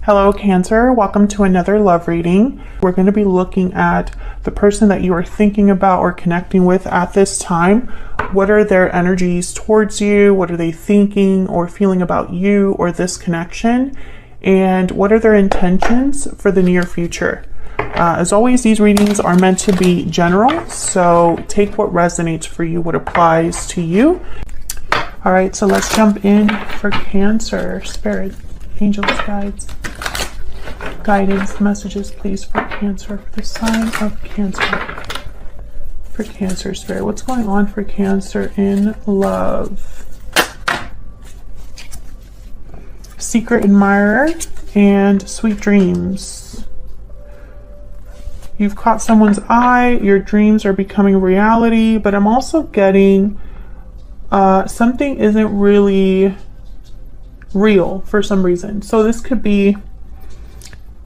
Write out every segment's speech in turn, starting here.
Hello, Cancer. Welcome to another love reading. We're going to be looking at the person that you are thinking about or connecting with at this time. What are their energies towards you? What are they thinking or feeling about you or this connection? And what are their intentions for the near future? As always, these readings are meant to be general, so take what resonates for you, what applies to you. All right, so let's jump in for Cancer. Spirit, angels, guidance, messages, please, for Cancer, for the sign of Cancer. For Cancer, Spirit, what's going on for Cancer in love? Secret admirer and sweet dreams. You've caught someone's eye, your dreams are becoming reality, but I'm also getting something isn't really real for some reason. So this could be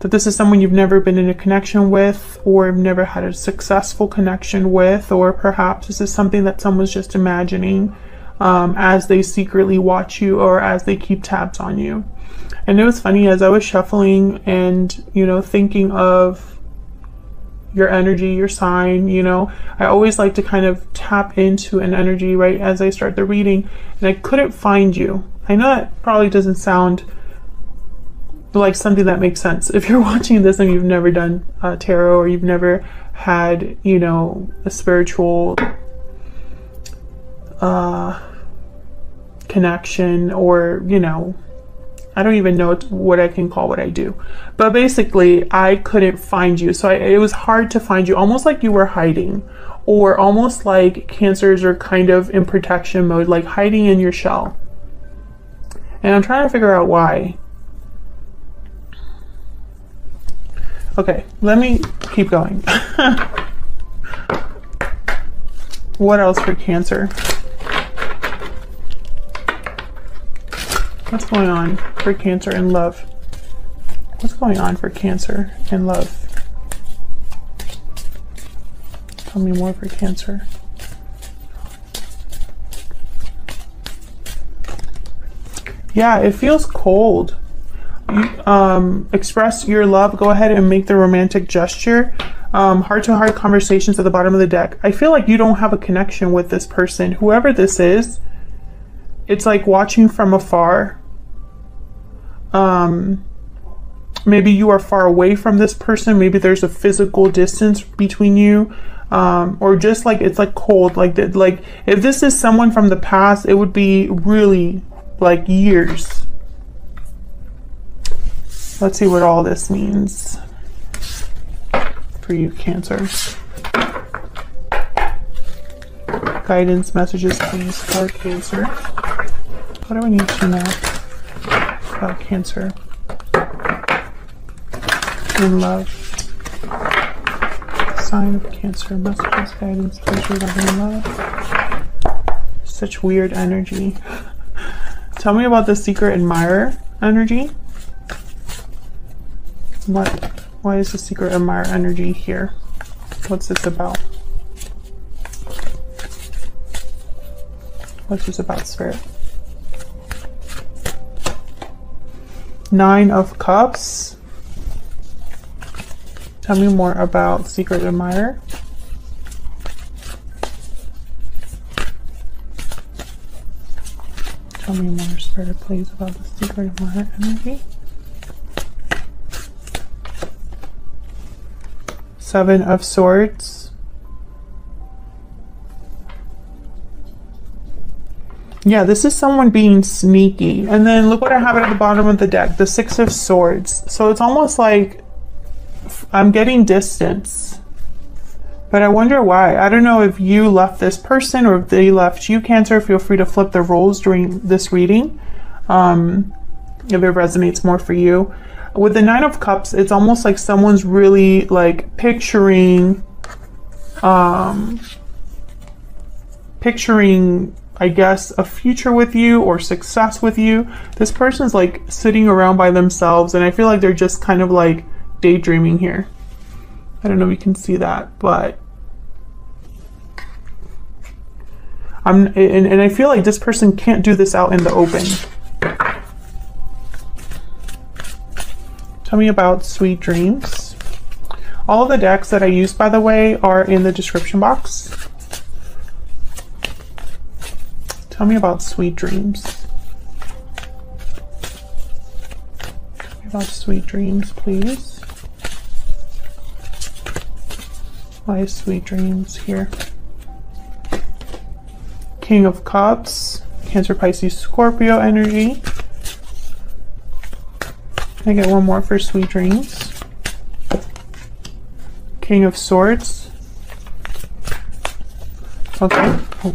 that this is someone you've never been in a connection with, or have never had a successful connection with, or perhaps this is something that someone's just imagining as they secretly watch you or as they keep tabs on you. And it was funny, as I was shuffling and, thinking of your energy, your sign, I always like to kind of tap into an energy right as I start the reading, and I couldn't find you. I know that probably doesn't sound like something that makes sense if you're watching this and you've never done tarot, or you've never had, a spiritual connection, or, I don't even know what I can call what I do. But basically, I couldn't find you. So it was hard to find you, almost like you were hiding, or almost like Cancers are kind of in protection mode, like hiding in your shell. And I'm trying to figure out why. Okay, let me keep going. What else for Cancer? What's going on for Cancer in love? What's going on for Cancer in love? Tell me more for Cancer. Yeah, it feels cold. You, express your love. Go ahead and make the romantic gesture. Heart-to-heart conversations at the bottom of the deck. I feel like you don't have a connection with this person. Whoever this is, it's like watching from afar. Maybe you are far away from this person. Maybe there's a physical distance between you. Or just like it's like cold. Like if this is someone from the past, it would be really like years. Let's see what all this means for you, Cancer. Guidance messages, please, for Cancer. What do I need to know about Cancer in love? Sign of Cancer, messages, guidance, please, regarding love. Such weird energy. Tell me about the secret admirer energy. Why is the secret admirer energy here? What's this about? What's this about, Spirit? Nine of Cups. Tell me more about secret admirer. Tell me more, Spirit, please, about the secret admirer energy. Seven of Swords. Yeah, this is someone being sneaky. And then look what I have at the bottom of the deck, the Six of Swords. So it's almost like I'm getting distance. But I wonder why. I don't know if you left this person or if they left you, Cancer. Feel free to flip the roles during this reading, if it resonates more for you. With the Nine of Cups, it's almost like someone's really like picturing, I guess, a future with you or success with you. This person's like sitting around by themselves, and I feel like they're just kind of like daydreaming here. I don't know if you can see that, but and I feel like this person can't do this out in the open. Tell me about sweet dreams. All of the decks that I use, by the way, are in the description box. Tell me about sweet dreams. Tell me about sweet dreams, please. Why is sweet dreams here? King of Cups, Cancer, Pisces, Scorpio energy. Can I get one more for sweet dreams? King of Swords. Okay. Oh,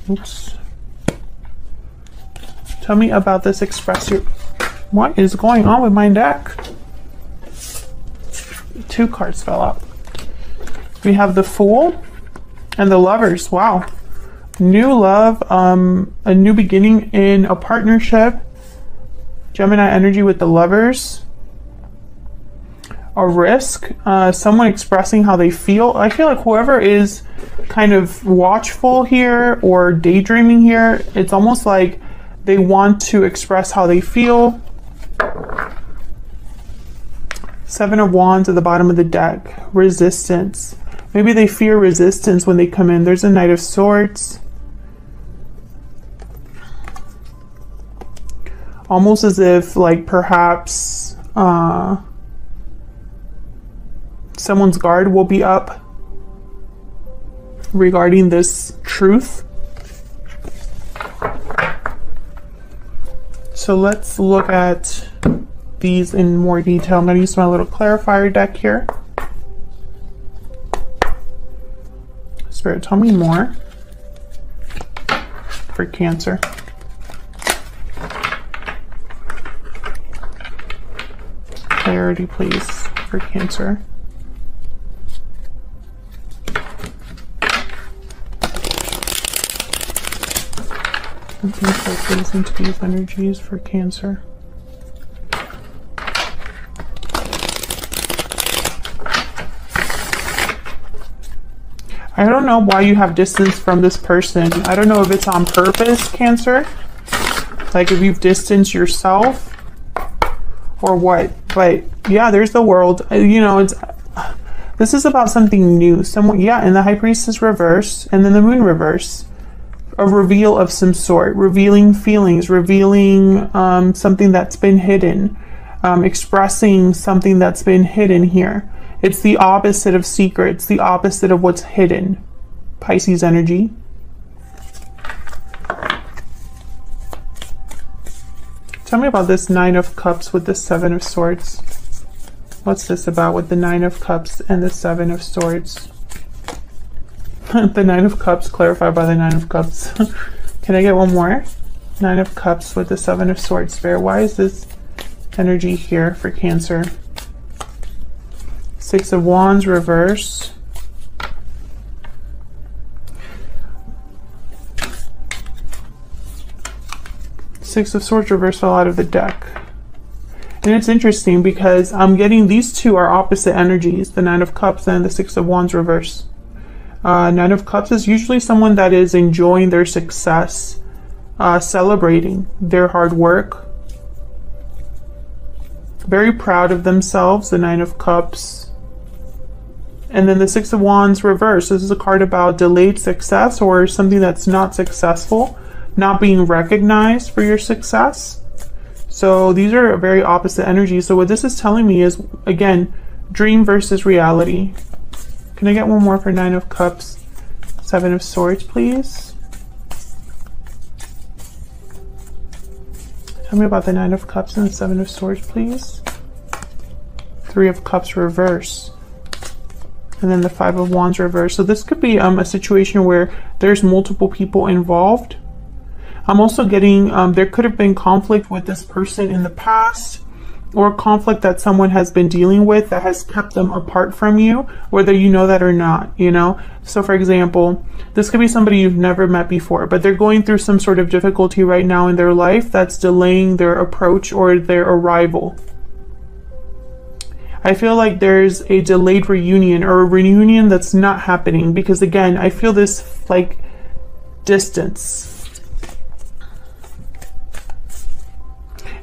oops. Tell me about this expressor. What is going on with my deck? 2 cards fell out. We have the Fool and the Lovers. Wow. New love, a new beginning in a partnership. Gemini energy with the Lovers. A risk, someone expressing how they feel. I feel like whoever is kind of watchful here or daydreaming here, it's almost like they want to express how they feel. 7 of Wands at the bottom of the deck. Resistance. Maybe they fear resistance when they come in. There's a Knight of Swords. Almost as if, like, perhaps someone's guard will be up regarding this truth. So let's look at these in more detail. I'm going to use my little clarifier deck here. Spirit, tell me more for Cancer. Clarity, please, for Cancer. Insight, please, into these energies for Cancer. I don't know why you have distance from this person. I don't know if it's on purpose, Cancer. Like if you've distanced yourself or what. But yeah, there's the World. You know, this is about something new. Someone, yeah, and the High Priestess reverse, and then the Moon reverse. A reveal of some sort, revealing feelings, revealing something that's been hidden, expressing something that's been hidden here. It's the opposite of secrets, the opposite of what's hidden. Pisces energy. Tell me about this 9 of Cups with the 7 of Swords. What's this about with the 9 of Cups and the 7 of Swords? The 9 of Cups clarified by the 9 of Cups. Can I get one more? 9 of Cups with the 7 of Swords. Spirit, why is this energy here for Cancer? 6 of Wands reverse. Six of Swords reverse fell out of the deck. And it's interesting because I'm getting these two are opposite energies, the 9 of Cups and the 6 of Wands reverse. 9 of Cups is usually someone that is enjoying their success, celebrating their hard work, very proud of themselves, the 9 of Cups. And then the 6 of Wands reverse. This is a card about delayed success or something that's not successful, not being recognized for your success. So these are very opposite energies. So what this is telling me is, again, dream versus reality. Can I get one more for 9 of Cups, 7 of Swords, please? Tell me about the 9 of Cups and the 7 of Swords, please. 3 of Cups reverse. And then the 5 of Wands reverse. So this could be a situation where there's multiple people involved. I'm also getting, there could have been conflict with this person in the past, or conflict that someone has been dealing with that has kept them apart from you, whether you know that or not, you know? So for example, this could be somebody you've never met before, but they're going through some sort of difficulty right now in their life that's delaying their approach or their arrival. I feel like there's a delayed reunion or a reunion that's not happening because, again, I feel this like distance.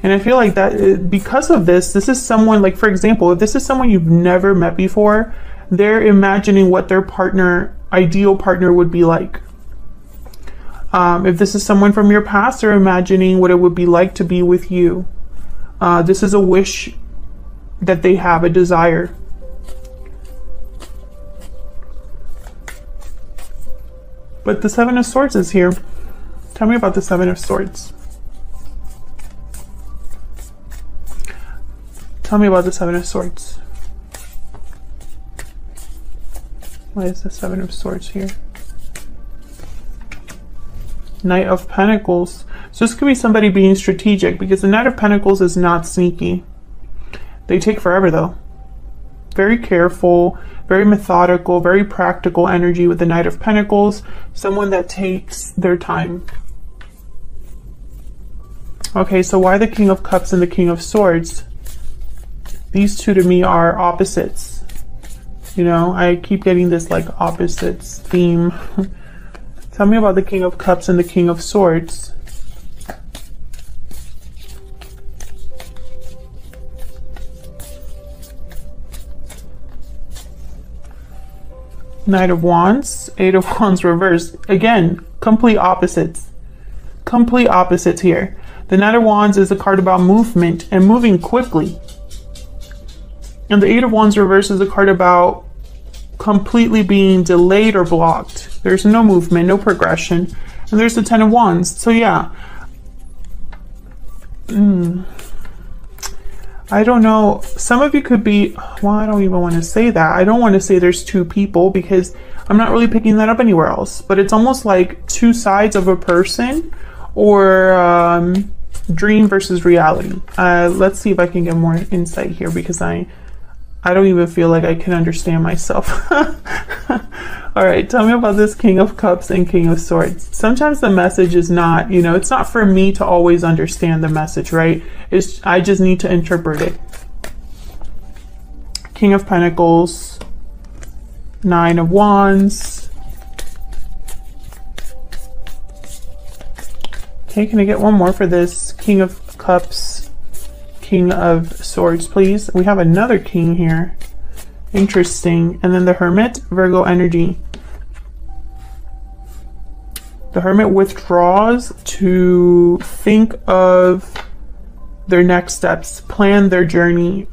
And I feel like that because of this is someone, like, for example, if this is someone you've never met before, they're imagining what their ideal partner would be like. If this is someone from your past, they're imagining what it would be like to be with you. This is a wish that they have, a desire. But the Seven of Swords is here. Tell me about the Seven of Swords. Tell me about the Seven of Swords. Why is the Seven of Swords here? Knight of Pentacles. So this could be somebody being strategic, because the Knight of Pentacles is not sneaky. They take forever though. Very careful, very methodical, very practical energy with the Knight of Pentacles. Someone that takes their time. Okay, so why the King of Cups and the King of Swords? These two to me are opposites. You know, I keep getting this like opposites theme. Tell me about the King of Cups and the King of Swords. Knight of Wands, Eight of Wands reversed. Again, complete opposites. Complete opposites here. The Knight of Wands is a card about movement and moving quickly. And the Eight of Wands reversed is a card about completely being delayed or blocked. There's no movement, no progression. And there's the Ten of Wands. So yeah. I don't know. Some of you could be, well, I don't even want to say that. I don't want to say there's two people because I'm not really picking that up anywhere else. But it's almost like two sides of a person, or dream versus reality. Let's see if I can get more insight here, because I don't even feel like I can understand myself. All right, tell me about this King of Cups and King of Swords. Sometimes the message is not, you know, it's not for me to always understand the message, right? I just need to interpret it. King of Pentacles, Nine of Wands. Okay, can I get one more for this King of Cups, King of Swords, please? We have another king here. Interesting. And then the Hermit, Virgo energy. The Hermit withdraws to think of their next steps, plan their journey,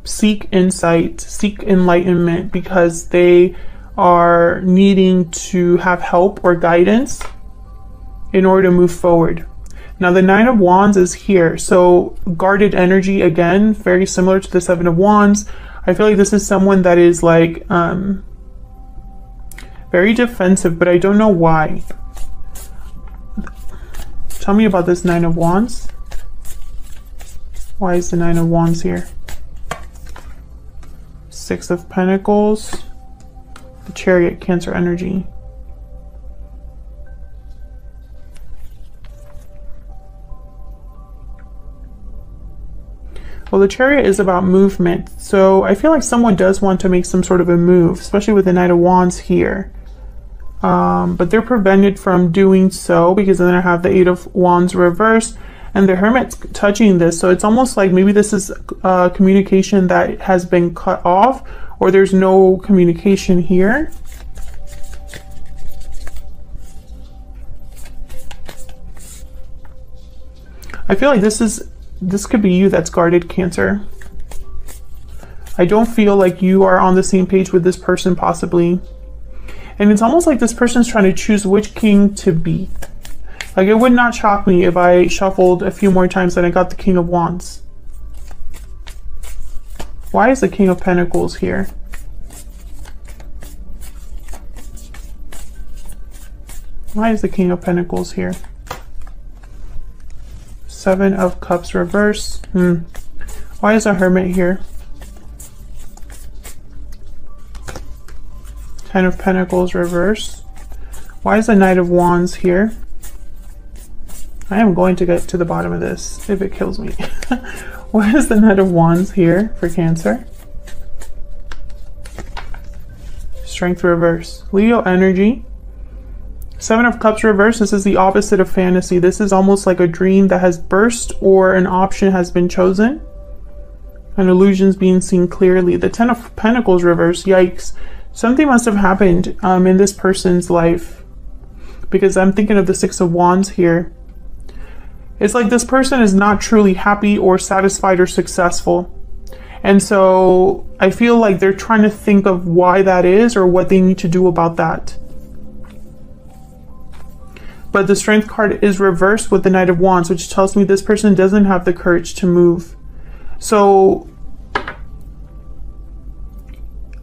seek insight, seek enlightenment, because they are needing to have help or guidance in order to move forward. Now the Nine of Wands is here, so guarded energy again, very similar to the Seven of Wands. I feel like this is someone that is like very defensive, but I don't know why. Tell me about this Nine of Wands. Why is the Nine of Wands here? Six of Pentacles, the Chariot, Cancer energy. Well, the Chariot is about movement, so I feel like someone does want to make some sort of a move, especially with the Knight of Wands here. But they're prevented from doing so because then I have the Eight of Wands reversed and the Hermit's touching this. So it's almost like maybe this is communication that has been cut off, or there's no communication here. I feel like this could be you that's guarded, Cancer. I don't feel like you are on the same page with this person, possibly. And it's almost like this person's trying to choose which king to be. Like, it would not shock me if I shuffled a few more times and I got the King of Wands. Why is the King of Pentacles here? Why is the King of Pentacles here? Seven of Cups reverse. Why is a Hermit here? Ten of Pentacles reverse. Why is the Knight of Wands here? I am going to get to the bottom of this if it kills me. Why is the Knight of Wands here for Cancer? Strength reverse. Leo energy. Seven of Cups reverse. This is the opposite of fantasy. This is almost like a dream that has burst or an option has been chosen. An illusion's being seen clearly. The Ten of Pentacles reverse. Yikes. Something must have happened in this person's life, because I'm thinking of the Six of Wands here. It's like this person is not truly happy or satisfied or successful. And so I feel like they're trying to think of why that is or what they need to do about that. But the Strength card is reversed with the Knight of Wands, which tells me this person doesn't have the courage to move. So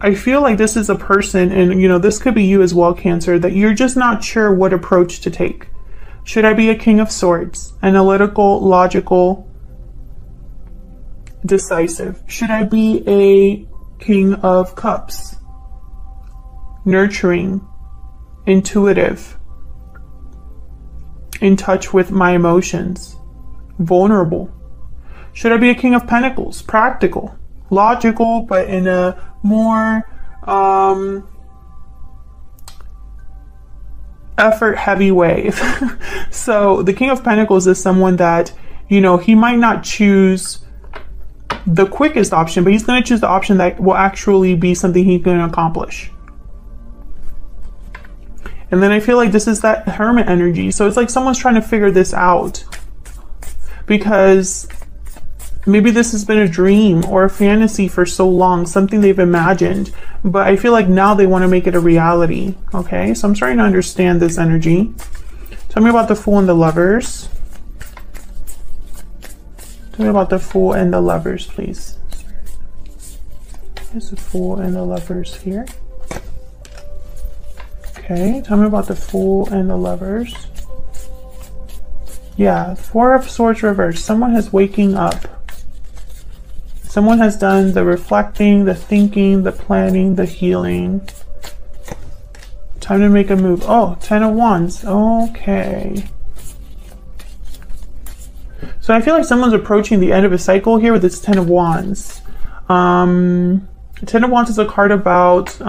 I feel like this is a person, and you know, this could be you as well, Cancer, that you're just not sure what approach to take. Should I be a King of Swords? Analytical, logical, decisive. Should I be a King of Cups? Nurturing, intuitive, in touch with my emotions, vulnerable. Should I be a King of Pentacles? Practical, logical, but in a more effort heavy way. So the King of Pentacles is someone that, you know, he might not choose the quickest option, but he's going to choose the option that will actually be something he's going to accomplish. And then I feel like this is that Hermit energy. So it's like someone's trying to figure this out, because maybe this has been a dream or a fantasy for so long, something they've imagined, but I feel like now they want to make it a reality. Okay, so I'm starting to understand this energy. Tell me about the Fool and the Lovers. Tell me about the Fool and the Lovers, please. There's the Fool and the Lovers here. Okay, tell me about the Fool and the Lovers. Yeah, Four of Swords reversed. Someone is waking up. Someone has done the reflecting, the thinking, the planning, the healing. Time to make a move. Oh, Ten of Wands. Okay. So I feel like someone's approaching the end of a cycle here with this Ten of Wands. Ten of Wands is a card about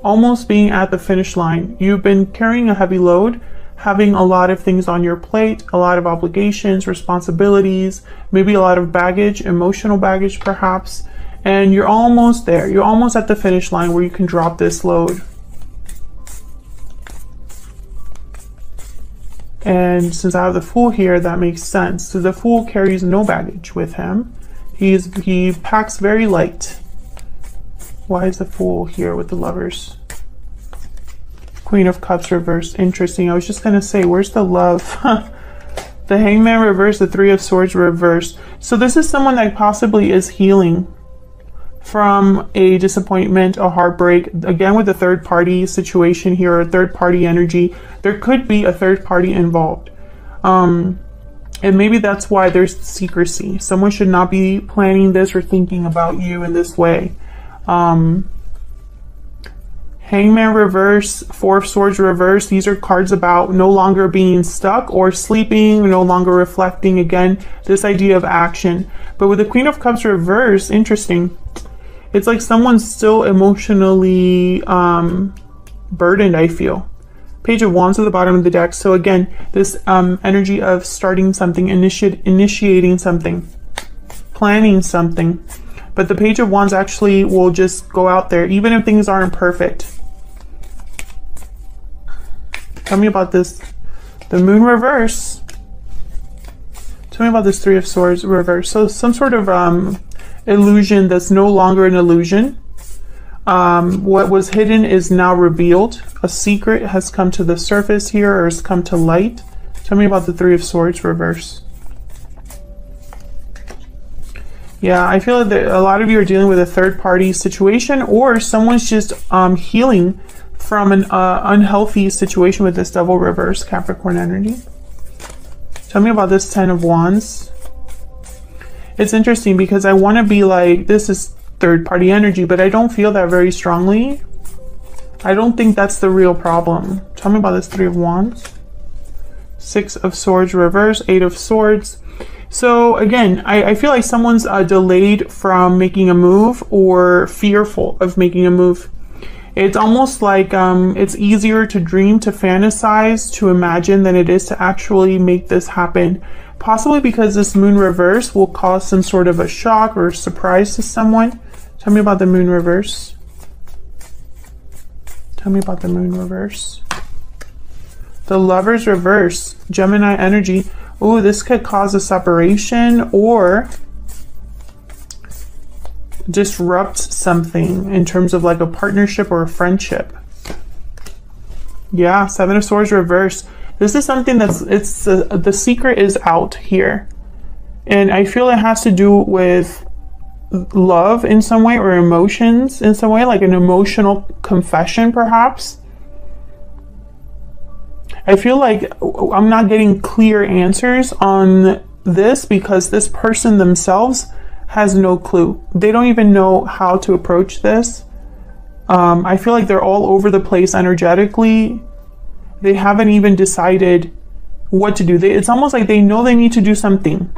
almost being at the finish line. You've been carrying a heavy load, having a lot of things on your plate, a lot of obligations, responsibilities, maybe a lot of baggage, emotional baggage perhaps, and you're almost there. You're almost at the finish line where you can drop this load. And since I have the Fool here, that makes sense. So the Fool carries no baggage with him. He packs very light. Why is the Fool here with the Lovers? Queen of Cups reversed. Interesting. I was just going to say, where's the love? The Hangman reversed, the Three of Swords reversed. So this is someone that possibly is healing from a disappointment, a heartbreak. Again, with the third party situation here, or third party energy, there could be a third party involved. And maybe that's why there's secrecy. Someone should not be planning this or thinking about you in this way. Hangman reverse, Four of Swords reverse. These are cards about no longer being stuck or sleeping, no longer reflecting. Again, this idea of action. But with the Queen of Cups reverse, interesting. It's like someone's still emotionally burdened, I feel. Page of Wands at the bottom of the deck. So again, this energy of starting something, initiating something, planning something. But the Page of Wands actually will just go out there, even if things aren't perfect. Tell me about this. The Moon reverse. Tell me about this Three of Swords reverse. So some sort of illusion that's no longer an illusion. What was hidden is now revealed. A secret has come to the surface here, or has come to light. Tell me about the Three of Swords reverse. Yeah, I feel that a lot of you are dealing with a third party situation, or someone's just healing from an unhealthy situation with this Devil reverse, Capricorn energy. Tell me about this Ten of Wands. It's interesting because I want to be like, this is third party energy, but I don't feel that very strongly. I don't think that's the real problem. Tell me about this Three of Wands. Six of Swords reverse, Eight of Swords. So again, I feel like someone's delayed from making a move or fearful of making a move. It's almost like it's easier to dream, to fantasize, to imagine than it is to actually make this happen. Possibly because this moon reverse will cause some sort of a shock or surprise to someone. Tell me about the moon reverse. Tell me about the moon reverse. The Lovers reverse, Gemini energy. Ooh, this could cause a separation or disrupt something in terms of like a partnership or a friendship. Yeah, Seven of Swords reverse. This is something that's, the secret is out here. And I feel it has to do with love in some way or emotions in some way, like an emotional confession perhaps. I feel like I'm not getting clear answers on this because this person themselves has no clue. They don't even know how to approach this. I feel like they're all over the place energetically. They haven't even decided what to do. It's almost like they know they need to do something,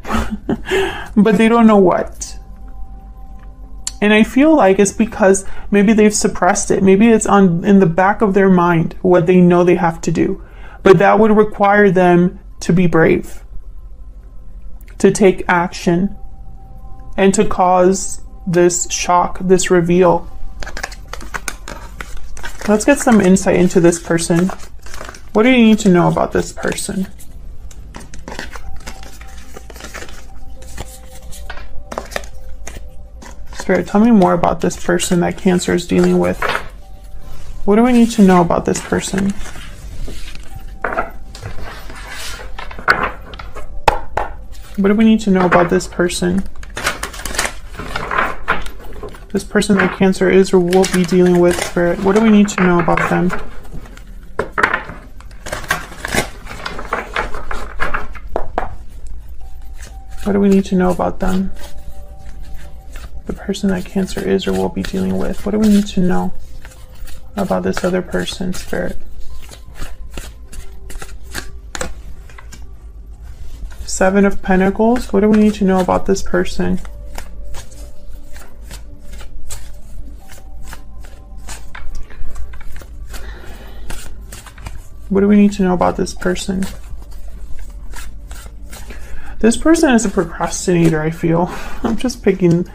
but they don't know what. And I feel like it's because maybe they've suppressed it. Maybe it's in the back of their mind what they know they have to do. But that would require them to be brave, to take action, and to cause this shock, this reveal. Let's get some insight into this person. What do you need to know about this person? Spirit, tell me more about this person that Cancer is dealing with. What do we need to know about this person? What do we need to know about this person? This person that Cancer is or will be dealing with, Spirit. What do we need to know about them? What do we need to know about them? The person that Cancer is or will be dealing with. What do we need to know about this other person, Spirit? Seven of Pentacles. What do we need to know about this person? What do we need to know about this person? This person is a procrastinator, I feel. I'm just picking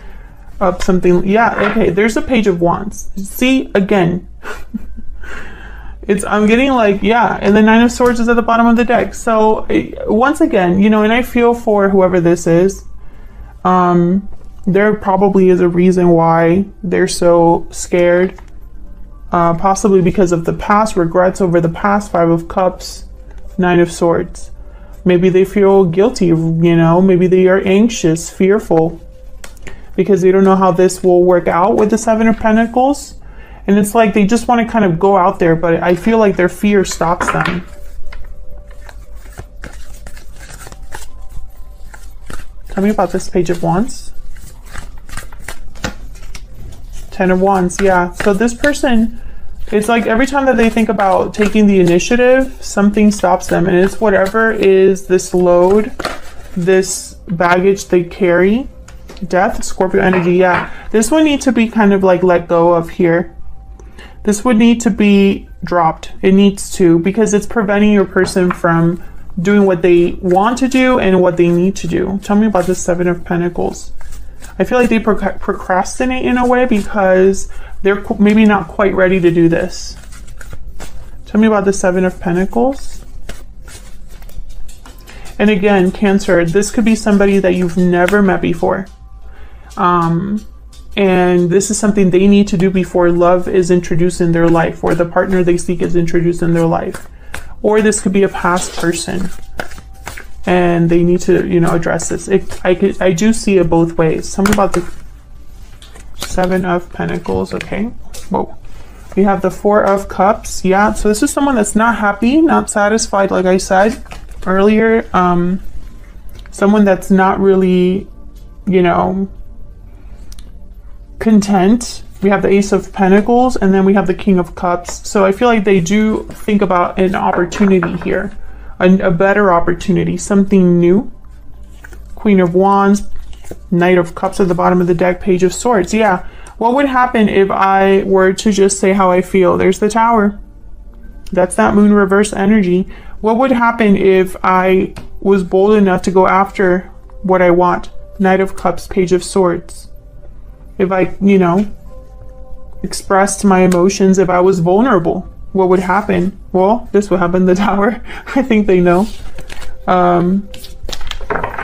up something. Yeah, okay, there's a Page of Wands. See, again. I'm getting like, yeah, and the Nine of Swords is at the bottom of the deck. So once again, you know, and I feel for whoever this is, there probably is a reason why they're so scared. Possibly because of the past, regrets over the past. Five of Cups, Nine of Swords. Maybe they feel guilty, you know, maybe they are anxious, fearful, because they don't know how this will work out with the Seven of Pentacles. And it's like they just want to kind of go out there, but I feel like their fear stops them. Tell me about this Page of Wands. Ten of Wands, yeah. So this person, it's like every time that they think about taking the initiative, something stops them. And it's whatever is this load, this baggage they carry. Death, Scorpio energy, yeah. This would need to be kind of like let go of here. This would need to be dropped. It needs to, because it's preventing your person from doing what they want to do and what they need to do. Tell me about the Seven of Pentacles. I feel like they procrastinate in a way because they're maybe not quite ready to do this. Tell me about the Seven of Pentacles. And again, Cancer, this could be somebody that you've never met before. And this is something they need to do before love is introduced in their life, or the partner they seek is introduced in their life. Or this could be a past person, and they need to, you know, address this. I do see it both ways. Tell me about the Seven of Pentacles. Okay. Whoa. We have the Four of Cups. Yeah. So this is someone that's not happy, not satisfied, like I said earlier. Someone that's not really, you know, content. We have the Ace of Pentacles, and then we have the King of Cups. So I feel like they do think about an opportunity here, a better opportunity, something new. Queen of Wands, Knight of Cups at the bottom of the deck, Page of Swords. Yeah, What would happen if I were to just say how I feel? There's the Tower. That's that moon reverse energy. What would happen if I was bold enough to go after what I want? Knight of Cups, Page of Swords. If I, you know, expressed my emotions, if I was vulnerable, what would happen? Well, this would happen, the Tower. I think they know.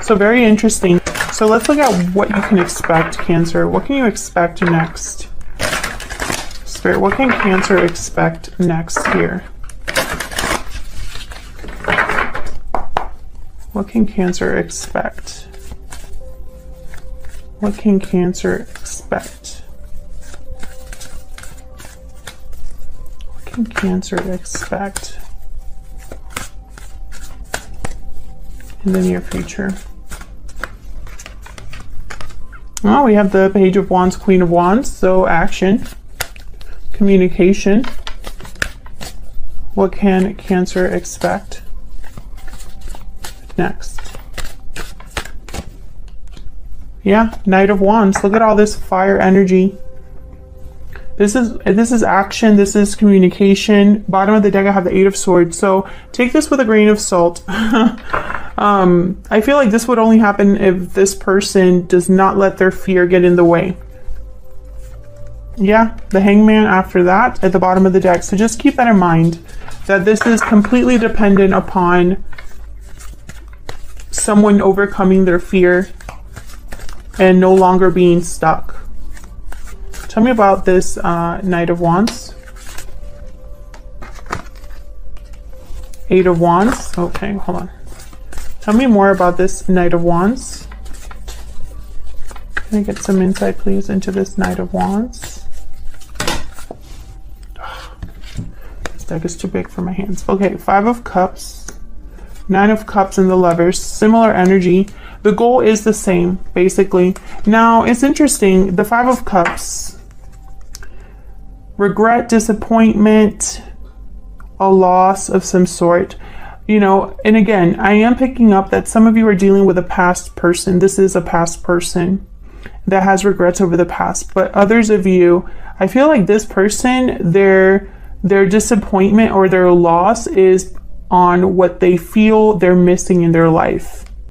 So very interesting. So let's look at what you can expect, Cancer. What can you expect next? Spirit, what can Cancer expect next here? What can Cancer expect? What can Cancer expect? What can Cancer expect in the near future? Well, we have the Page of Wands, Queen of Wands, so action, communication. What can Cancer expect next? Yeah, Knight of Wands. Look at all this fire energy. This is action, this is communication. Bottom of the deck I have the Eight of Swords. So take this with a grain of salt. I feel like this would only happen if this person does not let their fear get in the way. Yeah, the Hangman after that at the bottom of the deck. So just keep that in mind, that this is completely dependent upon someone overcoming their fear and no longer being stuck. Tell me about this Knight of Wands. Eight of Wands. Okay, hold on. Tell me more about this Knight of Wands. Can I get some insight, please, into this Knight of Wands? This deck is too big for my hands. Okay, Five of Cups. Nine of Cups and the Lovers. Similar energy. The goal is the same, basically. Now, it's interesting. The Five of Cups. Regret, disappointment, a loss of some sort. You know, and again, I am picking up that some of you are dealing with a past person. This is a past person that has regrets over the past. But others of you, I feel like this person, their disappointment or their loss is on what they feel they're missing in their life.